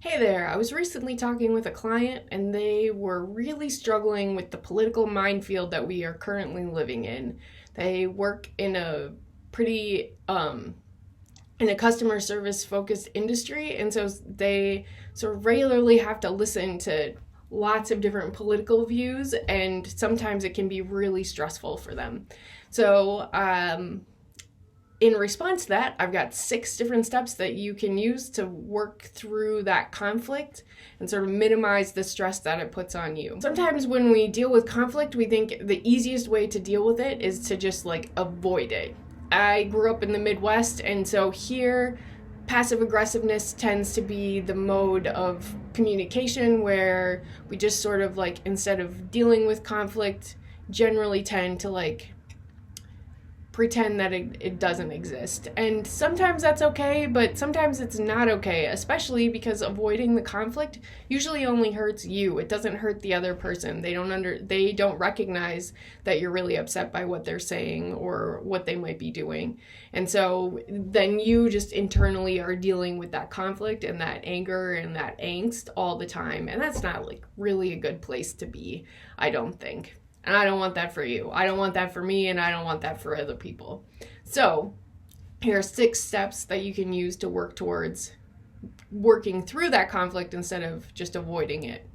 Hey there, I was recently talking with a client and they were really struggling with the political minefield that we are currently living in. They work in a pretty in a customer service focused industry, and so they sort of regularly have to listen to lots of different political views, and sometimes it can be really stressful for them. So in response to that, I've got 6 different steps that you can use to work through that conflict and sort of minimize the stress that it puts on you. Sometimes when we deal with conflict, we think the easiest way to deal with it is to just avoid it. I grew up in the Midwest, and so here passive aggressiveness tends to be the mode of communication where we just sort of instead of dealing with conflict, generally tend to pretend that it doesn't exist. And sometimes that's okay, but sometimes it's not okay, especially because avoiding the conflict usually only hurts you. It doesn't hurt the other person. They don't recognize that you're really upset by what they're saying or what they might be doing. And so then you just internally are dealing with that conflict and that anger and that angst all the time. And that's not really a good place to be, I don't think. And I don't want that for you. I don't want that for me, and I don't want that for other people. So here are 6 steps that you can use to work towards working through that conflict instead of just avoiding it.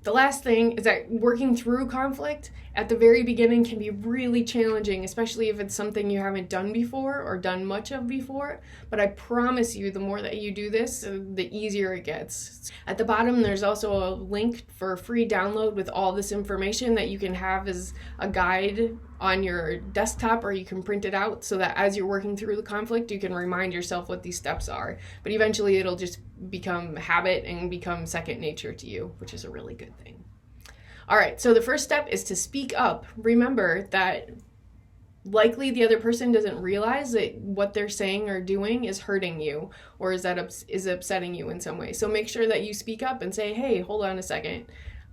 The last thing is that working through conflict at the very beginning can be really challenging, especially if it's something you haven't done before or done much of before. But I promise you, the more that you do this, the easier it gets. At the bottom, there's also a link for a free download with all this information that you can have as a guide on your desktop, or you can print it out so that as you're working through the conflict, you can remind yourself what these steps are. But eventually it'll just become habit and become second nature to you, which is a really good thing. All right, so the first step is to speak up. Remember that likely the other person doesn't realize that what they're saying or doing is hurting you or is upsetting you in some way. So make sure that you speak up and say, hey, hold on a second.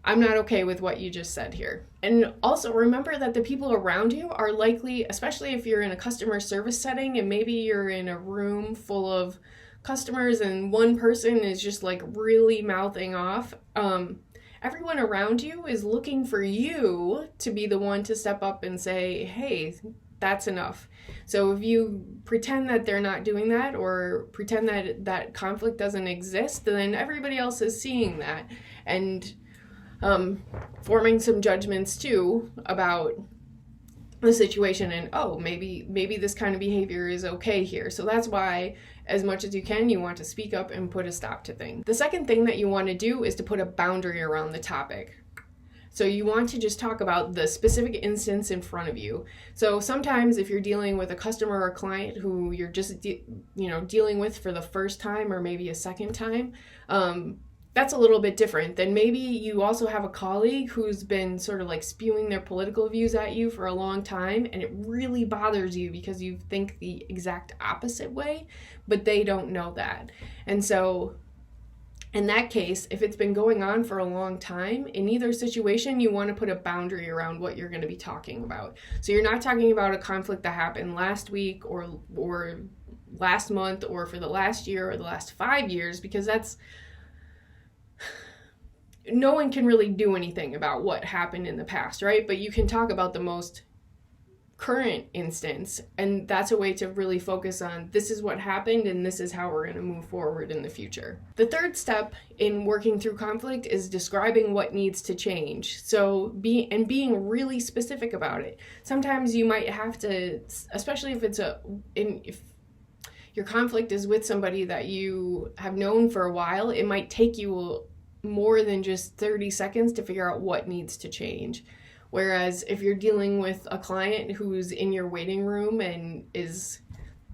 I'm not okay with what you just said here. And also remember that the people around you are likely, especially if you're in a customer service setting and maybe you're in a room full of customers and one person is just really mouthing off, everyone around you is looking for you to be the one to step up and say, hey, that's enough. So if you pretend that they're not doing that or pretend that that conflict doesn't exist, then everybody else is seeing that and forming some judgments too about the situation and maybe this kind of behavior is okay here. So that's why, as much as you can, you want to speak up and put a stop to things. The second thing that you want to do is to put a boundary around the topic. So you want to just talk about the specific instance in front of you. So sometimes if you're dealing with a customer or client who you're just dealing with for the first time or maybe a second time, that's a little bit different. Then maybe you also have a colleague who's been sort of spewing their political views at you for a long time, and it really bothers you because you think the exact opposite way, but they don't know that. And so in that case, if it's been going on for a long time, in either situation, you want to put a boundary around what you're going to be talking about. So you're not talking about a conflict that happened last week or last month or for the last year or the last 5 years, because no one can really do anything about what happened in the past, right? But you can talk about the most current instance, and that's a way to really focus on this is what happened and this is how we're going to move forward in the future. The third step in working through conflict is describing what needs to change. So being really specific about it. Sometimes you might have to, especially if if your conflict is with somebody that you have known for a while, it might take you more than just 30 seconds to figure out what needs to change. Whereas if you're dealing with a client who's in your waiting room and is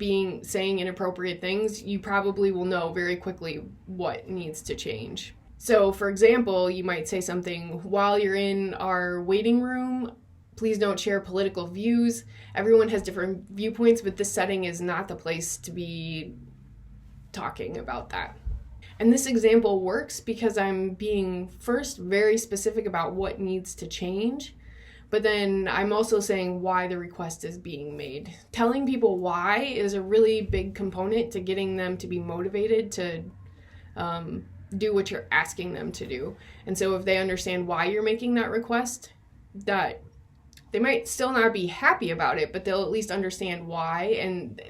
saying inappropriate things, you probably will know very quickly what needs to change. So for example, you might say something, while you're in our waiting room, please don't share political views. Everyone has different viewpoints, but this setting is not the place to be talking about that. And this example works because I'm being first very specific about what needs to change, but then I'm also saying why the request is being made. Telling people why is a really big component to getting them to be motivated to do what you're asking them to do. And so if they understand why you're making that request, that they might still not be happy about it, but they'll at least understand why, and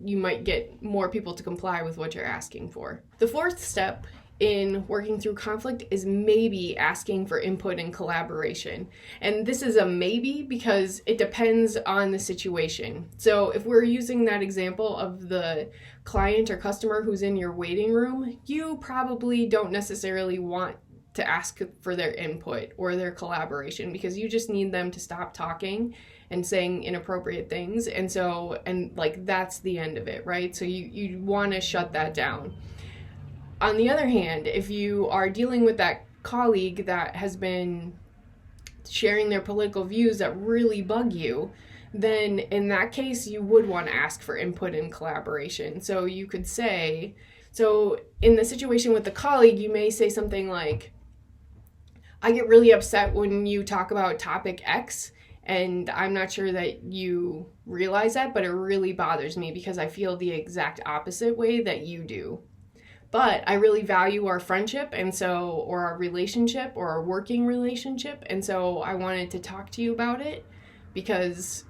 you might get more people to comply with what you're asking for. The fourth step in working through conflict is maybe asking for input and collaboration. And this is a maybe because it depends on the situation. So if we're using that example of the client or customer who's in your waiting room, you probably don't necessarily want to ask for their input or their collaboration, because you just need them to stop talking and saying inappropriate things. And like that's the end of it, right? So you want to shut that down. On the other hand, if you are dealing with that colleague that has been sharing their political views that really bug you, then in that case, you would want to ask for input and collaboration. So you could say, so in the situation with the colleague, you may say something like, I get really upset when you talk about topic X, and I'm not sure that you realize that, but it really bothers me because I feel the exact opposite way that you do. But I really value our friendship or our relationship or our working relationship. And so I wanted to talk to you about it because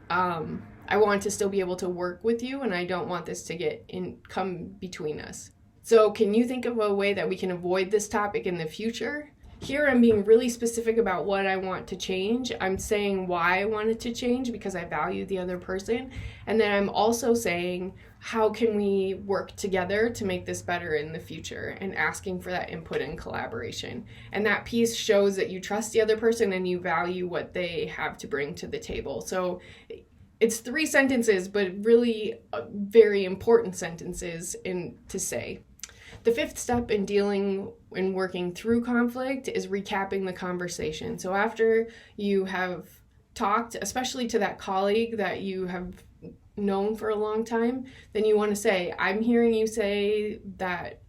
I want to still be able to work with you, and I don't want this to come between us. So can you think of a way that we can avoid this topic in the future? Here I'm being really specific about what I want to change. I'm saying why I want it to change because I value the other person. And then I'm also saying, how can we work together to make this better in the future, and asking for that input and collaboration. And that piece shows that you trust the other person and you value what they have to bring to the table. So it's 3 sentences, but really very important sentences to say. The 5th step in dealing and working through conflict is recapping the conversation. So after you have talked, especially to that colleague that you have known for a long time, then you want to say, I'm hearing you say that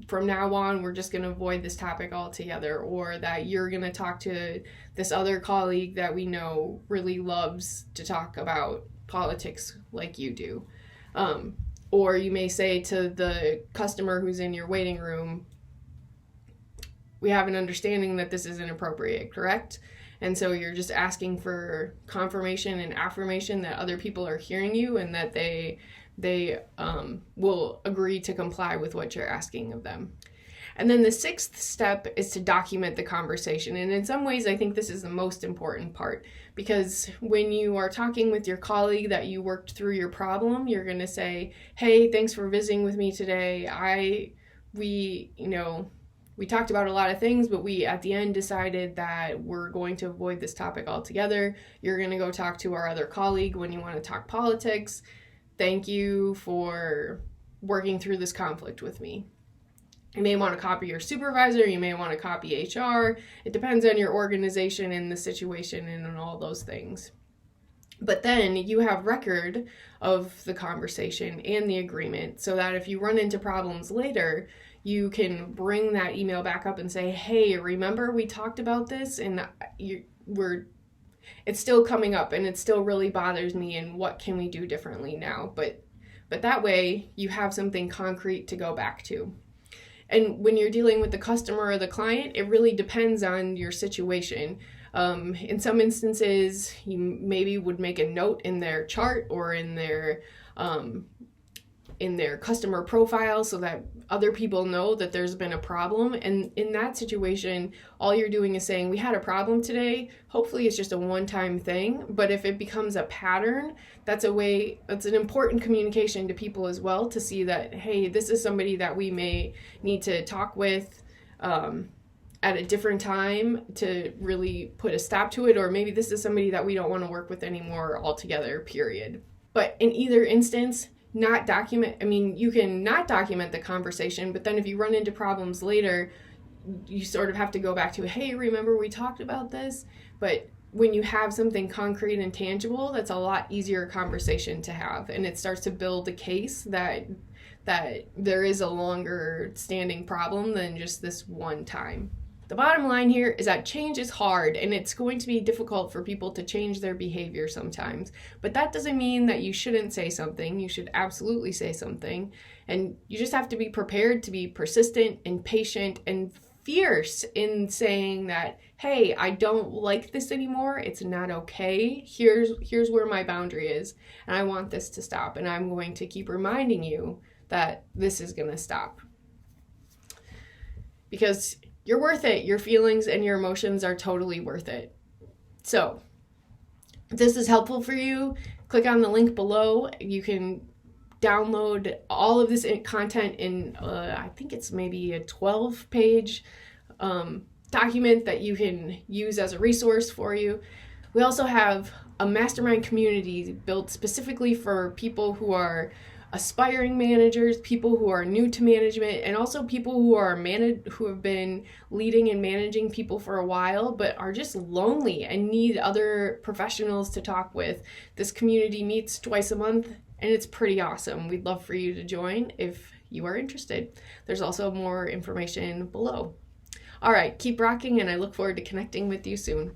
from now on we're just going to avoid this topic altogether, or that you're going to talk to this other colleague that we know really loves to talk about politics like you do. Or you may say to the customer who's in your waiting room, we have an understanding that this is inappropriate, correct? And so you're just asking for confirmation and affirmation that other people are hearing you and that they will agree to comply with what you're asking of them. And then the 6th step is to document the conversation. And in some ways, I think this is the most important part, because when you are talking with your colleague that you worked through your problem, you're going to say, hey, thanks for visiting with me today. We talked about a lot of things, but we at the end decided that we're going to avoid this topic altogether. You're going to go talk to our other colleague when you want to talk politics. Thank you for working through this conflict with me. You may want to copy your supervisor, you may want to copy HR. It depends on your organization and the situation and on all those things. But then you have record of the conversation and the agreement, so that if you run into problems later, you can bring that email back up and say, hey, remember we talked about this and it's still coming up and it still really bothers me, and what can we do differently now? But that way you have something concrete to go back to. And when you're dealing with the customer or the client, it really depends on your situation. In some instances, you maybe would make a note in their chart or in their customer profile so that other people know that there's been a problem. And in that situation, all you're doing is saying, we had a problem today. Hopefully it's just a one-time thing. But if it becomes a pattern, that's an important communication to people as well, to see that, hey, this is somebody that we may need to talk with at a different time to really put a stop to it, or maybe this is somebody that we don't want to work with anymore altogether, period. But in either instance, you can not document the conversation, but then if you run into problems later, you sort of have to go back to, hey, remember we talked about this? But when you have something concrete and tangible, that's a lot easier conversation to have, and it starts to build a case that there is a longer standing problem than just this one time. The bottom line here is that change is hard and it's going to be difficult for people to change their behavior sometimes. But that doesn't mean that you shouldn't say something. You should absolutely say something. And you just have to be prepared to be persistent and patient and fierce in saying that, hey, I don't like this anymore. It's not okay. Here's where my boundary is. And I want this to stop. And I'm going to keep reminding you that this is going to stop. Because you're worth it. Your feelings and your emotions are totally worth it. So, if this is helpful for you, click on the link below. You can download all of this content in, I think it's maybe a 12-page document that you can use as a resource for you. We also have a mastermind community built specifically for people who are aspiring managers, people who are new to management, and also people who have been leading and managing people for a while but are just lonely and need other professionals to talk with. This community meets twice a month and it's pretty awesome. We'd love for you to join if you are interested. There's also more information below. All right, keep rocking, and I look forward to connecting with you soon.